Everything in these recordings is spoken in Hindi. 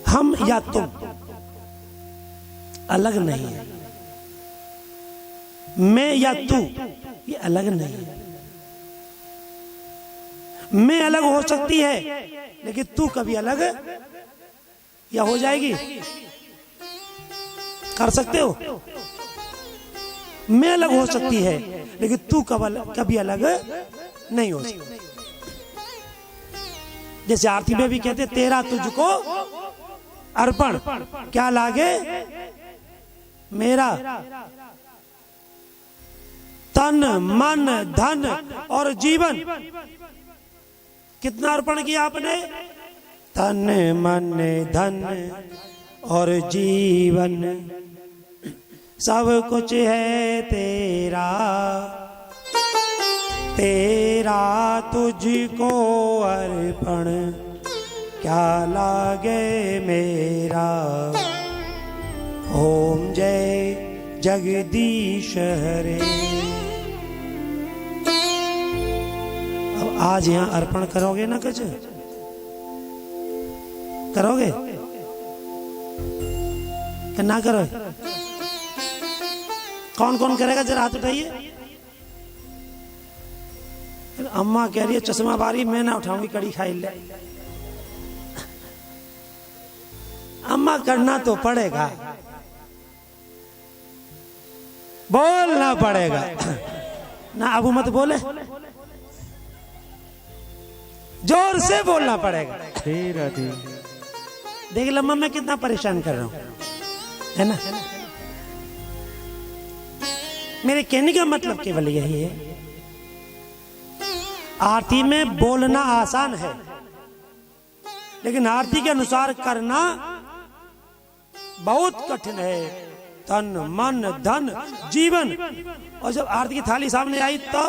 हम या तुम अलग नहीं है, मैं या तू ये अलग नहीं है। मैं अलग हो सकती है लेकिन तू कभी अलग या हो जाएगी? कर सकते हो? मैं अलग हो सकती है लेकिन तू कभी अलग नहीं हो सकती। जैसे आरती में भी कहते तेरा तुझको अर्पण, क्या लागे मेरा तन मन धन और जीवन। कितना अर्पण किया आपने? तन मन धन और जीवन सब कुछ है तेरा, तेरा तुझको अर्पण क्या लागे मेरा। ओम जय जगदीश हरे। अब आज यहाँ अर्पण करोगे ना? कुछ करोगे कि ना करोगे? कौन कौन करेगा जरा हाथ उठाइए। अम्मा कह रही है चश्मा बारी, मैं ना उठाऊंगी, कड़ी खाई ले। अम्मा करना तो पड़ेगा, बोलना पड़ेगा ना। अबू मत बोले, जोर से बोलना पड़ेगा। देख लम्मा मैं कितना परेशान कर रहा हूं, है ना। मेरे कहने का मतलब केवल यही है, आरती में बोलना आसान है लेकिन आरती के अनुसार करना बहुत कठिन है। तन मन धन जीवन। और जब आरती की थाली सामने आई तो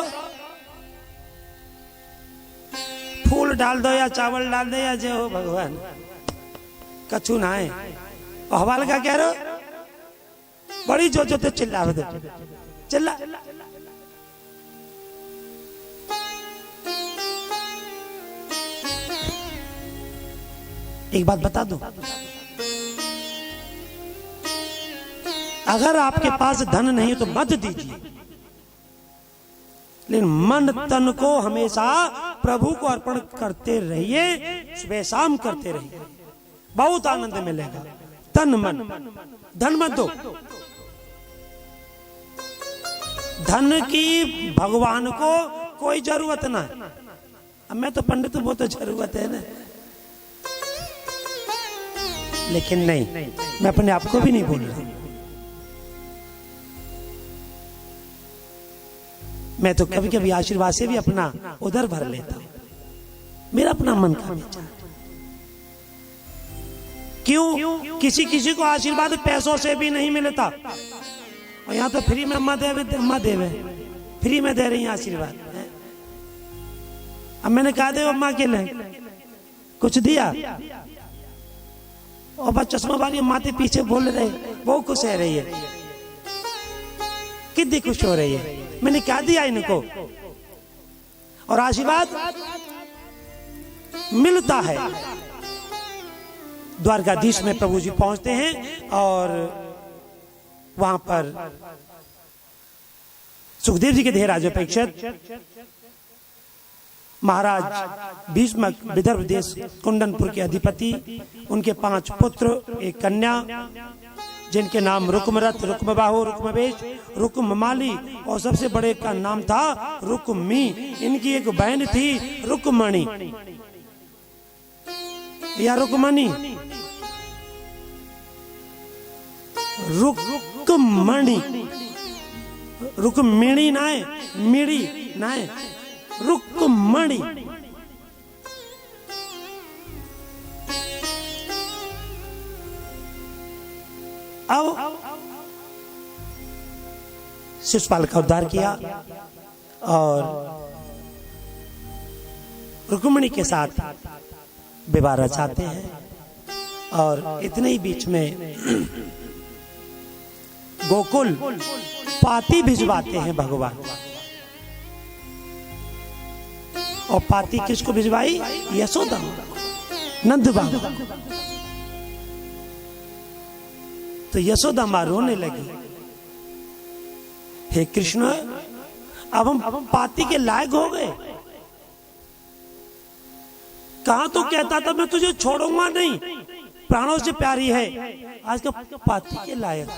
फूल डाल दो या चावल डाल दो या जो हो भगवान, कछु ना है। और हवाल का कह रहे बड़ी जो तो चिल्ला दो, चिल्ला। एक बात बता दूं, अगर आपके पास धन नहीं तो मत दीजिए, लेकिन मन तन को हमेशा प्रभु को अर्पण करते रहिए, सुबह शाम करते रहिए, बहुत आनंद मिलेगा। तन मन, धन मत दो। धन की भगवान को कोई जरूरत ना। अब मैं तो पंडित हूं, वो तो जरूरत है ना। लेकिन नहीं, मैं अपने आप को भी नहीं बोल रहा। मैं तो कभी कभी आशीर्वाद से भी अपना उधर भर लेता हूं, मेरा अपना मन का विचार। क्यों? किसी किसी को आशीर्वाद पैसों से भी नहीं मिलता, और यहाँ तो फ्री में अम्मा देवे फ्री में दे रही है आशीर्वाद। अब मैंने कहा दे अम्मा के लिए कुछ दिया, और बस चश्मा वाली माते पीछे बोल रहे, वो खुश है रही है, कितनी खुश हो रही है। मैंने क्या दिया इनको? और आशीर्वाद मिलता है। द्वारकाधीश में प्रभु जी पहुंचते हैं और वहां पर सुखदेव जी के धीराज अपेक्षित महाराज भीष्मक विदर्भ देश कुंडनपुर के अधिपति, उनके 5 पुत्र, एक कन्या, जिनके नाम रुक्मरथ, रुक्मबाहु, रुक्मवेश, रुक्ममाली और सबसे बड़े का नाम था रुक्मी। इनकी एक बहन थी रुक्मणी या रुक्मणी, रुक्मणी, रुक्मिणी ना है, मिड़ी ना है, रुक्मणी। अब शिशुपाल का उद्धार किया और रुक्मिणी के साथ विवाह रचाते हैं। और इतने ही बीच में गोकुल पाती भिजवाते हैं भगवान। और पाती किसको भिजवाई? यशोदा, नंद बाबा। तो यशोदा मां रोने लगी, हे कृष्ण, अब हम पाती के लायक हो गए। कहा तो कहता था मैं तुझे छोड़ूंगा नहीं, प्राणों से प्यारी है, आज का पाती के लायक।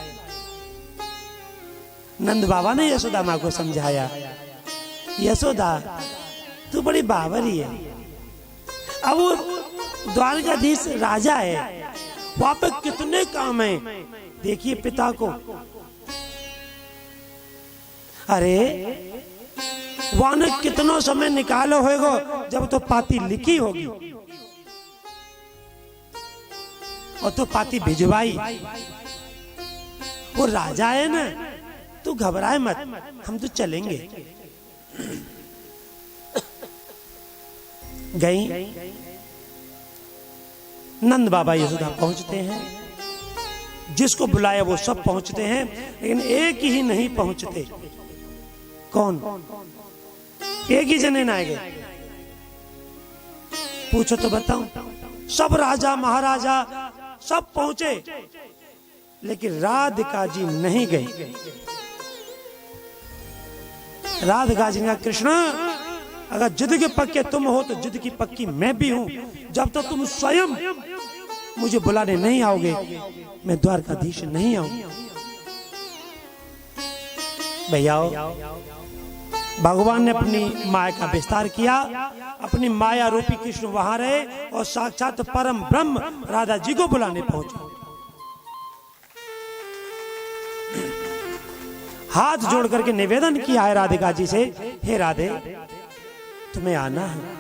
नंद बाबा ने यशोदा मां को समझाया, यशोदा तू बड़ी बावरी है। अब वो द्वारकाधीश राजा है, वहां पे कितने काम है, देखिए पिता को। अरे वहां ने कितना समय निकालो होगा जब तो पाती लिखी होगी और तो पाती भिजवाई। वो राजा है ना, तू घबराए मत, हम तो चलेंगे। गई, नंद बाबा यशोदा पहुंचते हैं, जिसको बुलाया वो सब पहुंचते हैं, लेकिन एक ही नहीं पहुंचते। कौन? एक ही जने ना गए। पूछो तो बताऊं। सब राजा महाराजा सब पहुंचे, लेकिन राधिका जी नहीं गई। राधिका जी ने, कृष्ण अगर जिद के पक्के तुम हो तो जिद की पक्की मैं भी हूं। जब तक तुम स्वयं मुझे बुलाने नहीं आओगे, मैं द्वारकाधीश नहीं आऊंगा। भैया, भगवान ने अपनी माया का विस्तार किया, अपनी माया रूपी कृष्ण वहां रहे और साक्षात परम ब्रह्म राधा जी को बुलाने पहुंचे। हाथ जोड़ करके निवेदन किया है राधिका जी से, हे राधे तुम्हें आना है।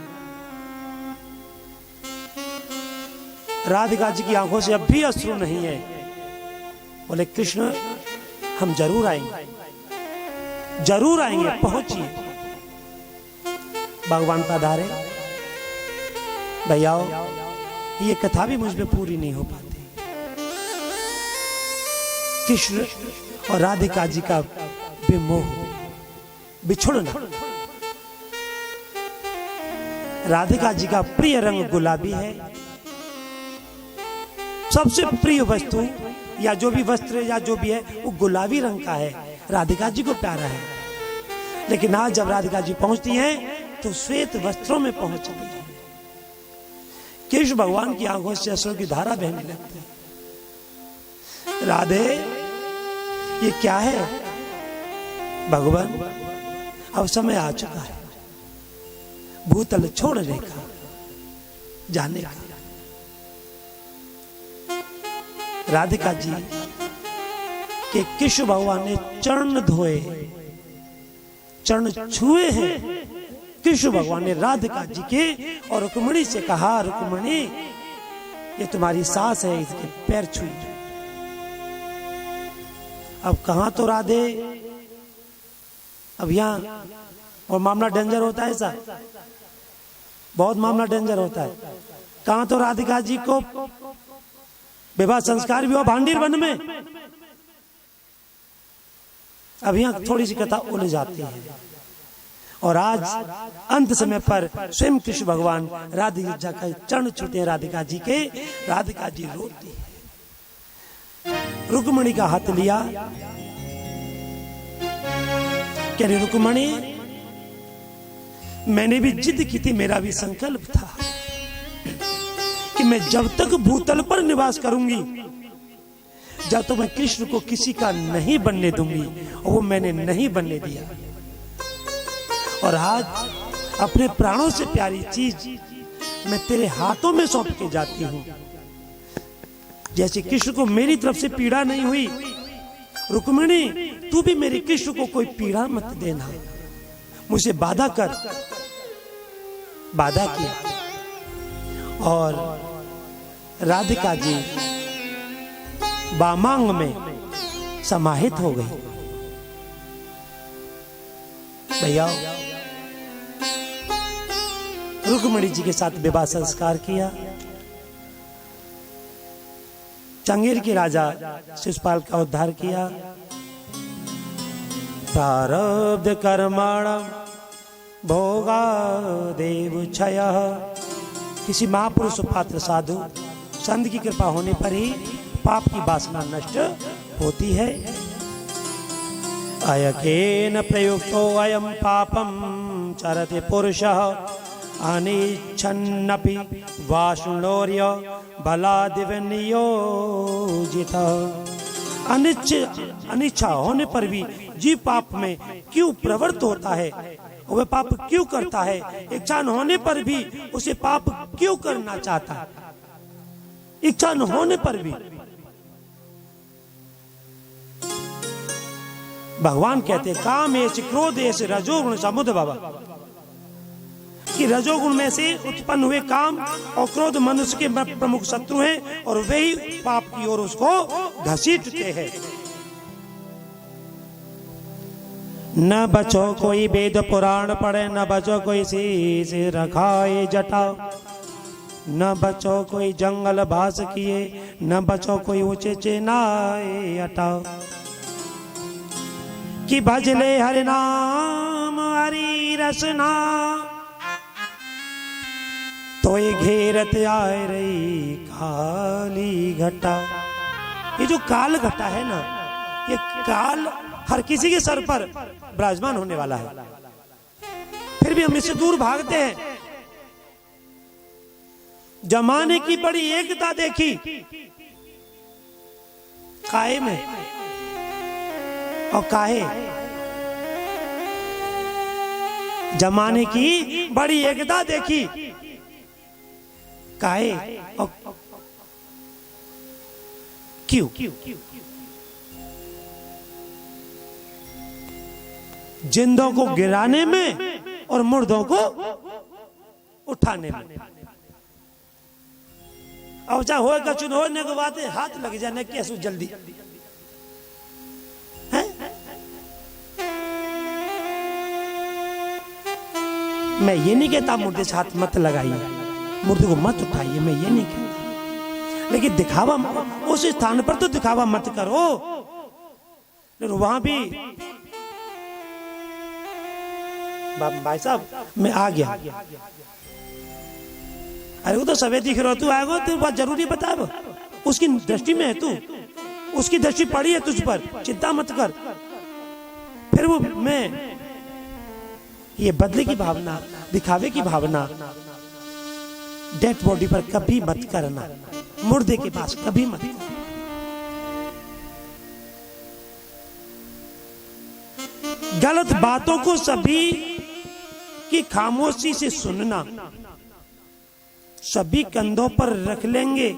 राधिका जी की आंखों से अब भी अश्रु नहीं है। बोले कृष्ण हम जरूर आएंगे, जरूर आएंगे, पहुंचिए। भगवान पधारे। भैया, ये कथा भी मुझ में पूरी नहीं हो पाती। कृष्ण और राधिका जी का विमोह, बिछुड़ना। राधिका जी का प्रिय रंग गुलाबी है। सबसे प्रिय वस्तु या जो भी वस्त्र या जो भी है वो गुलाबी रंग का है, राधिका जी को प्यारा है। लेकिन आज जब राधिका जी पहुंचती हैं तो श्वेत वस्त्रों में पहुंचती है। कृष्ण भगवान की आंखों से अश्रु की धारा बहने लगती है। राधे ये क्या है? भगवान अब समय आ चुका है भूतल छोड़ने का, जाने का। राधिका जी के कृष्ण भगवान ने चरण धोए, चरण छुए हैं। कृष्ण भगवान ने राधिका जी के और रुक्मिणी से कहा, रुक्मिणी ये तुम्हारी सास है, इसके पैर छुए। अब कहां तो राधे, अब यहां और मामला डेंजर होता है ऐसा, बहुत मामला डेंजर होता है। कहां तो राधिका जी को विवाह संस्कार भी हुआ भांडीर वन में। अब यहां थोड़ी सी कथा उलझ जाती है और आज अंत समय पर स्वयं कृष्ण भगवान राधिका जी का चरण छूते हैं राधिका जी के। राधिका जी रोती है। रुक्मिणी का हाथ लिया, कह रही रुक्मिणी मैंने भी जिद की थी, मेरा भी संकल्प था कि मैं जब तक भूतल पर निवास करूंगी, जब तक मैं कृष्ण को किसी का नहीं बनने दूंगी, और वो मैंने नहीं बनने दिया। और आज अपने प्राणों से प्यारी चीज मैं तेरे हाथों में सौंप के जाती हूं। जैसे कृष्ण को मेरी तरफ से पीड़ा नहीं हुई, रुक्मिणी तू भी मेरे कृष्ण को कोई पीड़ा मत देना, मुझे बाधा कर। बाधा किया और राधिका जी बामांग में समाहित हो गई। भैया, रुक्मिणी जी के साथ विवाह संस्कार किया। चंगेर के राजा शिशुपाल का उद्धार किया। प्रारब्ध कर्मणं भोगा देव क्षय। किसी महापुरुष पात्र साधु संत की कृपा होने पर ही पाप की वासना नष्ट होती है। अयकेन प्रयुक्तो अयम पापम चरते पुरुषः अनिच्छन्नपि वाष्णोर्य बलादिव नियोजितः। अनिच्छा होने पर भी जीव पाप में क्यों प्रवृत्त होता है, वह पाप क्यों करता है, इच्छा न होने पर भी उसे पाप क्यों करना चाहता है, इच्छा न होने पर भी। भगवान कहते काम ऐसे क्रोध ऐसे रजोगुण समुद्भव, कि रजोगुण में से उत्पन्न हुए काम और क्रोध मनुष्य के प्रमुख शत्रु हैं और वही पाप की ओर उसको घसीटते हैं। न बचो कोई वेद पुराण पढ़े, न बचो कोई शीश रखाए जटा, न बचो कोई जंगल भास किए, न बचो कोई ऊंचे चेनाए हटाओ। कि भजले हरि नाम हरि रसना, तो ये घेरत आए रही काली घटा। ये जो काल घटा है ना, ये काल हर किसी के सर पर विराजमान होने वाला है, फिर भी हम इससे दूर भागते हैं। जमाने की बड़ी एकता देखी काहे में और काहे, जमाने की बड़ी एकता देखी काहे और क्यों। जिंदों को गिराने में और मुर्दों को उठाने में। अब चाहे होगा चुन होने को बात है, हाथ लग जाने कैसे जल्दी है? मैं ये नहीं कहता मुर्दे से हाथ मत लगाइए, मुर्दे को मत उठाइए, मैं ये नहीं कहता, लेकिन दिखावा उस स्थान पर तो दिखावा मत करो। लेकिन वहां भी भाई साहब मैं आ गया, अरे वो तो सभी दिख रहा, तू आएगा तो बात जरूरी बता, उसकी दृष्टि में है तू, उसकी दृष्टि पड़ी है तुझ पर, चिंता मत कर। फिर वो मैं ये बदले की भावना, दिखावे की भावना डेड बॉडी पर कभी मत करना, मुर्दे के पास कभी मत करना। गलत बातों को सभी की खामोशी से सुनना, सभी कंधों पर रख लेंगे,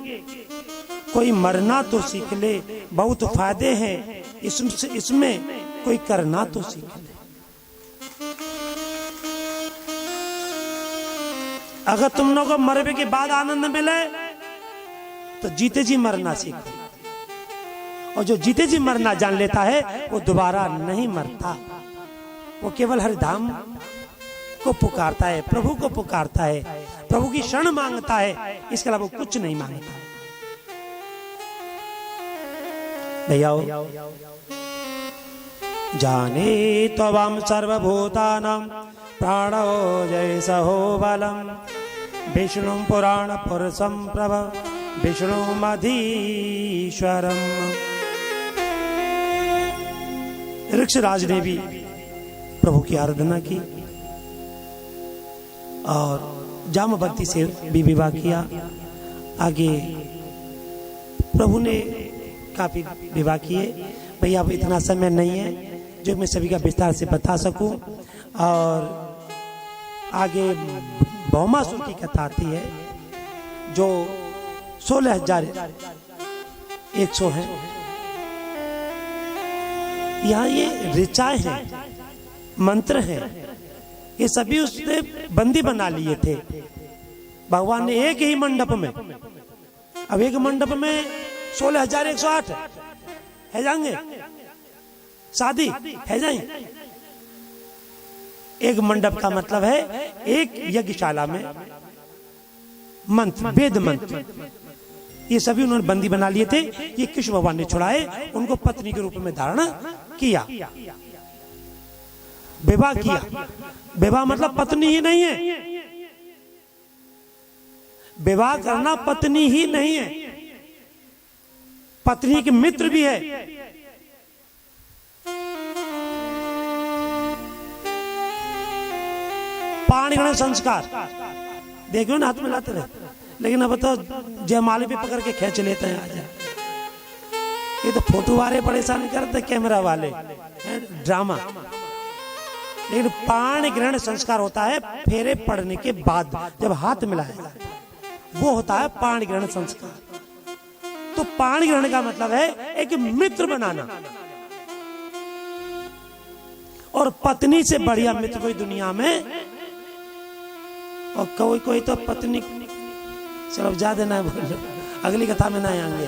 कोई मरना तो सीख ले, बहुत फायदे हैं इसमें कोई करना तो सीख ले। अगर तुम लोगों को मरने के बाद आनंद मिले तो जीते जी मरना सीखो, और जो जीते जी मरना जान लेता है वो दोबारा नहीं मरता, वो केवल हरिधाम को पुकारता है, प्रभु को पुकारता है, प्रभु की शरण मांगता है, इसके अलावा वो कुछ नहीं मांगता। भैया जाने त्वं सर्वभूतानां प्राणो जैसहो बलम्, विष्णु पुराण पुरुषं प्रभ विष्णु मधीश्वरम्। ऋक्षराज ने भी प्रभु की आराधना की और जामवंती से भी विवाह किया। आगे प्रभु ने काफी विवाह किए। भैया अब इतना समय नहीं है जो मैं सभी का विस्तार से बता सकूं, और आगे भौमासुर की कथा आती है जो 16,100 है। यहाँ ये ऋचाएं हैं, मंत्र हैं, ये सभी उसने बंदी बना लिए थे भगवान ने एक ही मंडप में। अब एक मंडप में 16,108 है जाएंगे, शादी है जाएंगे। एक मंडप का मतलब है एक यज्ञशाला में मंत्र, वेद मंत्र, ये सभी उन्होंने बंदी बना लिए थे। ये कृष्ण भगवान ने छुड़ाए, उनको पत्नी के रूप में धारण किया, विवाह किया। विवाह मतलब पत्नी ही नहीं है, विवाह करना पत्नी ही नहीं है, पत्नी के मित्र भी है। पाणिग्रहण संस्कार देखो ना, हाथ में लाते रहे, लेकिन अब तो जयमाले भी पकड़ के खींच लेते हैं। आजा, ये तो फोटो वाले परेशान करते, कैमरा वाले ड्रामा। लेकिन पाणिग्रहण संस्कार होता है फेरे पड़ने के बाद, जब हाथ मिलाएगा, वो होता है पाणिग्रहण संस्कार। तो पाणिग्रहण का मतलब है एक मित्र बनाना, और पत्नी से बढ़िया मित्र कोई दुनिया में, और कोई कोई तो पत्नी, चलो ज्यादा ना बोलो, अगली कथा में ना आएंगे,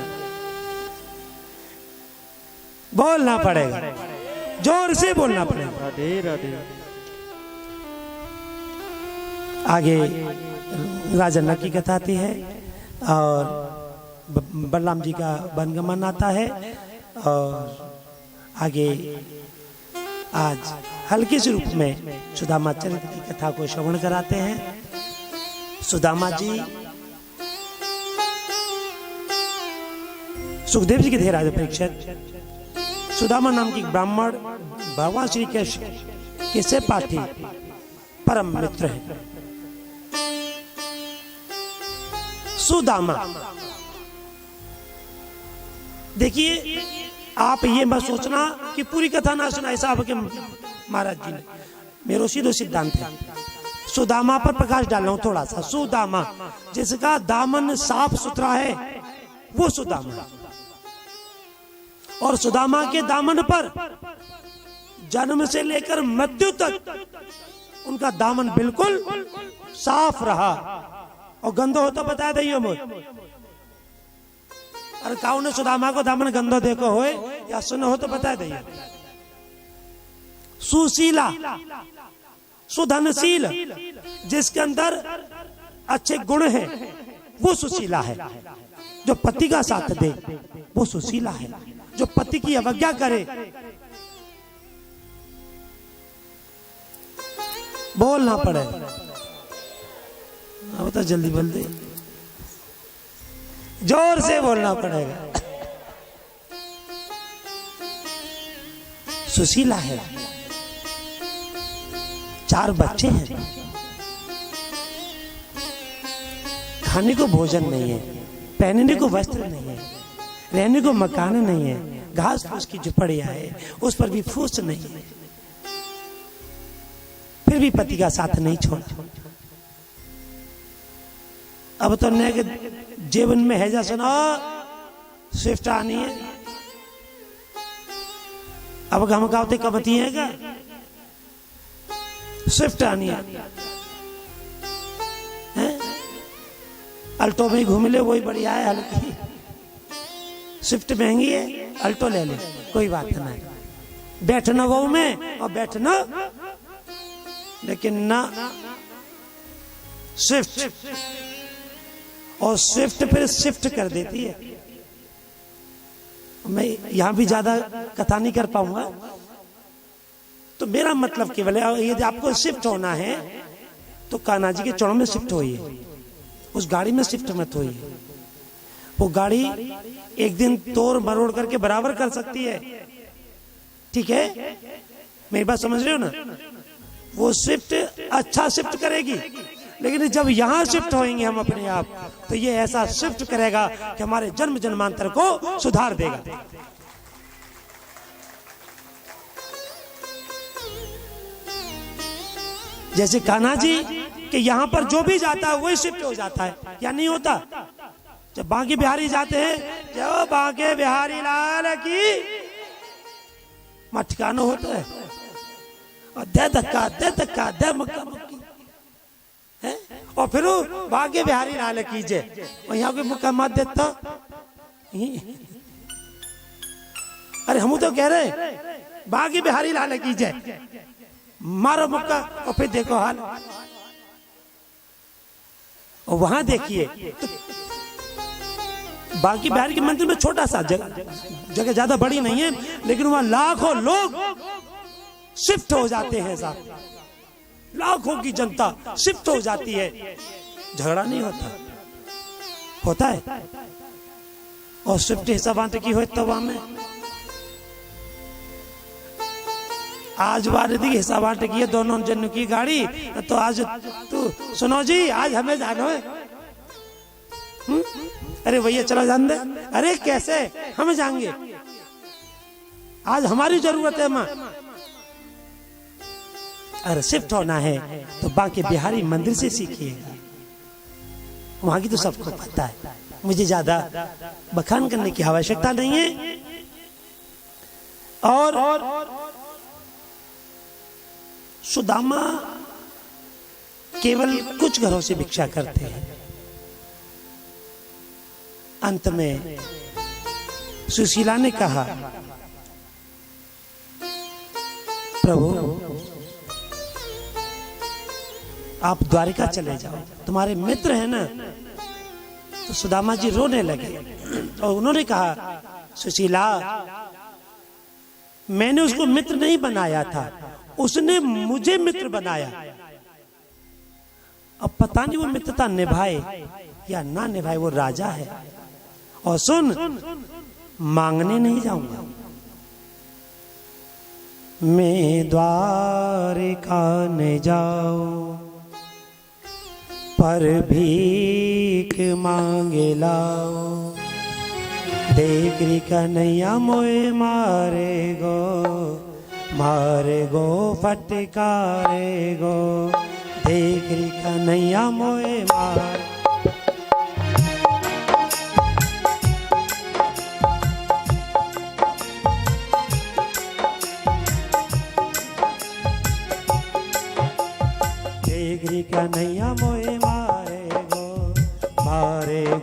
बोलना पड़ेगा, जोर से बोलना पड़ेगा। राधे राधे। आगे राजन्ना की कथा आती है, और बलराम जी का वनगमन आता है, और आगे आज हल्के से रूप में सुदामा चरित्र की कथा को श्रवण कराते हैं। सुदामा जी सुखदेव जी के थे राजा परीक्षित। सुदामा नाम की ब्राह्मण भगवान श्री कृष्ण के सहपाठी परम मित्र है। सुदामा, देखिए आप ये मत सोचना कि पूरी कथा ना सुना, ऐसा आपके महाराज जी ने, मेरा सीधो सिद्धांत है। सुदामा पर प्रकाश डाल रहा हूं थोड़ा सा। सुदामा जिसका दामन साफ सुथरा है वो सुदामा, और सुदामा के दामन पर जन्म से लेकर मृत्यु तक उनका दामन बिल्कुल साफ रहा। और गंदो हो तो बता दियो मुझे, अरे काऊ ने सुदामा को दामन गंदो देखो होए या सुनो हो तो बता दिए। सुशीला, सुधनशील, जिसके अंदर अच्छे गुण हैं वो सुशीला है। जो पति का साथ दे वो सुशीला है। जो पति की अवज्ञा करे, बोलना पड़ेगा, अब तो जल्दी बोल दे, जोर से बोलना पड़ेगा। सुशीला है, 4 बच्चे हैं, खाने को भोजन नहीं है, पहनने को वस्त्र नहीं है, रहने को मकान नहीं है, घास फूस की झुपड़ियां है, उस पर भी फूस नहीं है, फिर भी पति का साथ नहीं छोड़ा। अब तो ने जीवन में है, जा सुना स्विफ्ट आनी है, अब हम गावते कबती है क्या, स्विफ्ट आनी है, अल्टो में ही घूम ले वही बढ़िया है, हल्की। स्विफ्ट महंगी है, अल्टो ले ले, कोई बात नहीं, बैठना वो में और बैठना, लेकिन ना स्विफ्ट, और स्विफ्ट फिर शिफ्ट कर देती है। मैं यहां भी ज्यादा कथा नहीं कर पाऊंगा, तो मेरा मतलब केवल है, यदि आपको शिफ्ट होना है तो कान्हा जी के चरणों में शिफ्ट होइए, उस गाड़ी में शिफ्ट मत होइए। वो गाड़ी एक दिन तोड़ मरोड़ करके बराबर कर सकती है, ठीक है, मेरी बात समझ रहे हो ना। वो शिफ्ट अच्छा शिफ्ट करेगी, लेकिन जब यहां शिफ्ट होंगे हम अपने आप, तो ये ऐसा शिफ्ट करेगा कि हमारे जन्म जन्मांतर को सुधार देगा। जैसे कान्हा जी कि यहां पर जो भी जाता है वही शिफ्ट हो जाता है, या नहीं होता। जब बांके बिहारी जाते हैं, जो बांके बिहारी लाल की मटकानो होता है, और दे धक्का दे मक्का मक्की है, और फिर बांके बिहारी लाल कीजिए, और यहाँ कोई मुक्का मत देता। अरे हम तो कह रहे बांके बिहारी लाल कीजिए, मारो मुक्का, और फिर देखो हाल। और वहां देखिए तो बांके बिहारी के मंदिर में छोटा सा जगह ज्यादा बड़ी नहीं है, लेकिन वहां लाखों लोग शिफ्ट हो जाते हैं साहब, लाखों की जनता शिफ्ट हो जाती है, झगड़ा नहीं होता, होता है। और स्विफ्ट हिसाब बांट की हो तब में आज बार दी हिसाब बांट की है दोनों जन की गाड़ी। तो आज तू सुनो जी आज हमें जाना है। अरे भैया चलो जान दे। अरे कैसे हम जाएंगे, आज हमारी जरूरत है माँ। अरे शिफ्ट होना है तो बांके बिहारी मंदिर से सीखिएगा, वहां की तो सबको पता है, मुझे ज्यादा बखान करने की आवश्यकता नहीं है। और सुदामा केवल कुछ घरों से भिक्षा करते हैं। अंत में सुशीला ने कहा, प्रभु आप द्वारिका चले जाओ, तुम्हारे मित्र हैं ना। तो सुदामा जी रोने लगे और उन्होंने कहा, सुशीला मैंने उसको मित्र नहीं बनाया था, उसने मुझे मित्र बनाया। अब पता नहीं वो मित्रता निभाए या ना निभाए, वो राजा है। और सुन, मांगने नहीं जाऊंगा, मैं द्वारिका न जाऊं पर भीख मांगे लाओ। देखरी कन्हैया मोए मारे गो फटकारे गो। देखरी कन्हैया मोए मारे। देखरी कन्हैया मोए मारे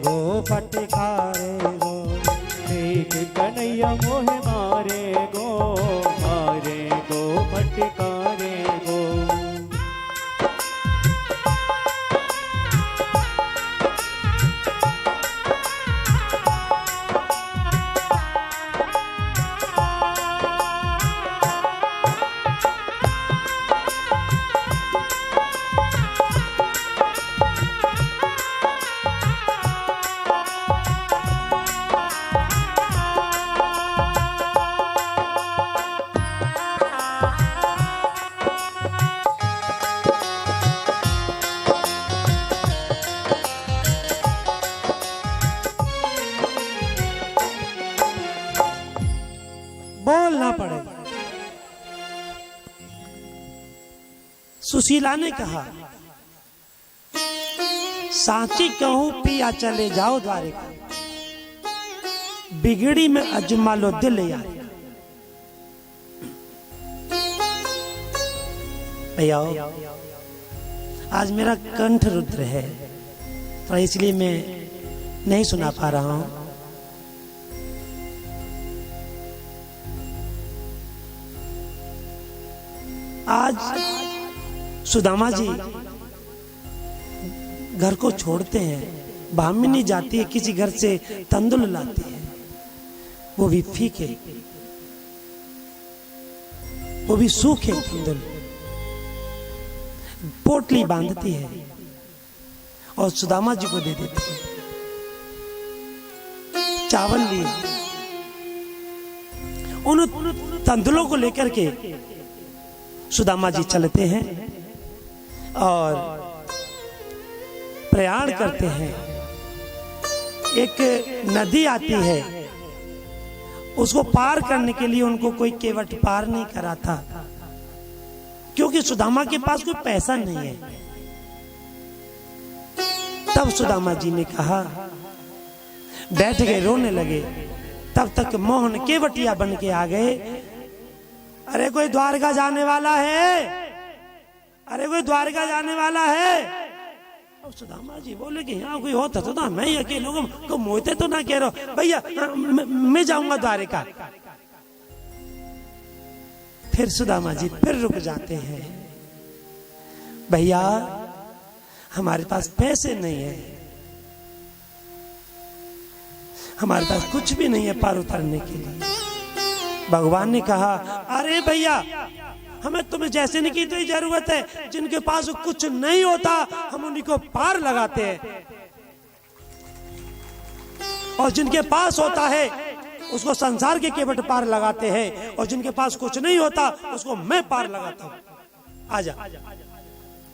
गो फटकारे गो। देख कन्हैया मोहे मारे गो फटकारे गो। बोलना पड़ेगा। सुशीला ने कहा, सांची कहूं पिया चले जाओ द्वारिका, बिगड़ी में अजमा लो दिल यार। भैया आज मेरा कंठ रुद्र है तो इसलिए मैं नहीं सुना पा रहा हूं। आज सुदामा जी घर को छोड़ते हैं, भामिनी जाती है किसी घर से तंदुल लाती है, वो भी फीके, वो भी सूखे तंदुल, पोटली बांधती है और सुदामा जी को दे देती है। चावल लिए उन तंदुलों को लेकर के सुदामा जी चलते हैं और प्रयाण करते हैं। एक नदी आती है, उसको पार करने के लिए उनको कोई केवट पार नहीं करा था, क्योंकि सुदामा के पास कोई पैसा नहीं है। तब सुदामा जी ने कहा, बैठ गए, रोने लगे। तब तक मोहन केवटिया बन के आ गए। अरे कोई द्वारका जाने वाला है, अरे कोई द्वारका जाने वाला है। और सुदामा जी बोले कि यहाँ कोई होता तो ना, मैं ही अकेले लोगों को मोहते तो ना कह रहा हूं भैया, मैं जाऊंगा द्वारका। फिर सुदामा जी फिर रुक जाते हैं, भैया हमारे पास पैसे नहीं है, हमारे पास कुछ भी नहीं है पार उतरने के लिए। भगवान ने कहा, अरे भैया हमें तुम्हें जैसे नहीं की तो जरूरत है, जिनके पास कुछ नहीं होता हम उन्हीं को पार लगाते हैं। और जिनके पास होता है उसको संसार के केवट पार लगाते हैं, और जिनके पास कुछ नहीं होता उसको मैं पार लगाता हूं। आजा।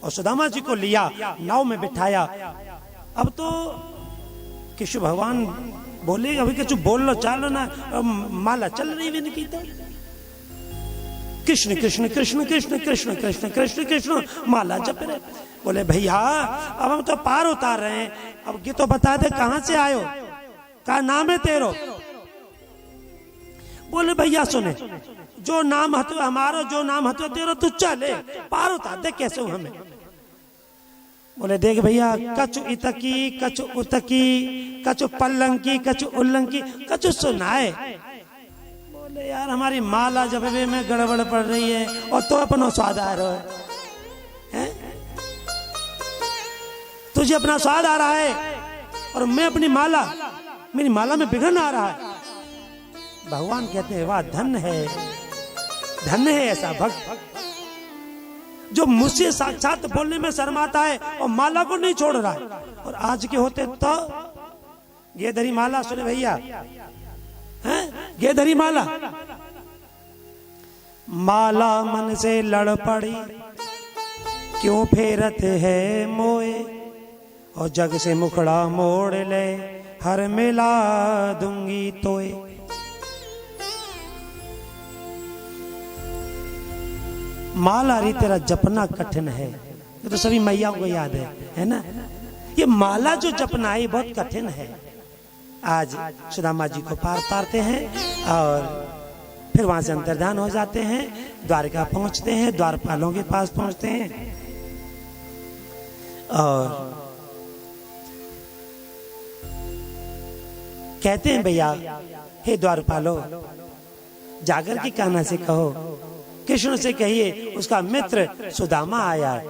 और सुदामा जी को लिया, नाव में बिठाया। अब तो कृष्ण भगवान बोले अभी कुछ बोल लो, चालो ना, माला चल रही भी नहीं पीता। कृष्ण कृष्ण कृष्ण कृष्ण कृष्ण कृष्ण कृष्ण कृष्ण माला जप रहे। बोले भैया अब हम तो पार उतार रहे हैं, अब ये तो बता दे कहां से आयो, क्या नाम है तेरो? बोले भैया सुने, जो नाम हतो हमारो, जो नाम हतो तेरो, तू चले पार उतार दे कैसे हूं हमें। बोले देख भैया, कछु इतकी कछु उतकी, कछु पल्लंकी कछु उल्लंकी, कछु सुनाए। बोले यार हमारी माला जपे में गड़बड़ पड़ रही है और तो अपना स्वाद आ रहा है, तुझे अपना स्वाद आ रहा है और मैं अपनी माला, मेरी माला में बिगड़न आ रहा है। भगवान कहते हैं वाह धन्य है, धन्य है ऐसा भक्त जो मुझसे साक्षात बोलने में शर्माता है और माला को नहीं छोड़ रहा है। और आज के होते तो ये धरी माला, सुने भैया हैं, ये धरी माला, माला मन से लड़ पड़ी क्यों फेरत है मोए, और जग से मुखड़ा मोड़ ले हर मिला दूंगी तोए। माला री तेरा जपना कठिन है, ये तो सभी मैया को याद है ना। ये माला जो जपना है बहुत कठिन है। आज सुदामा जी को पार उतारते हैं और फिर वहां से अंतर्धान हो जाते हैं, द्वारका पहुंचते हैं, द्वारपालों के पास पहुंचते हैं और कहते हैं भैया हे द्वारपालो, जागर की कान्हा से कहो, कृष्ण से कहिए उसका मित्र सुदामा आया है।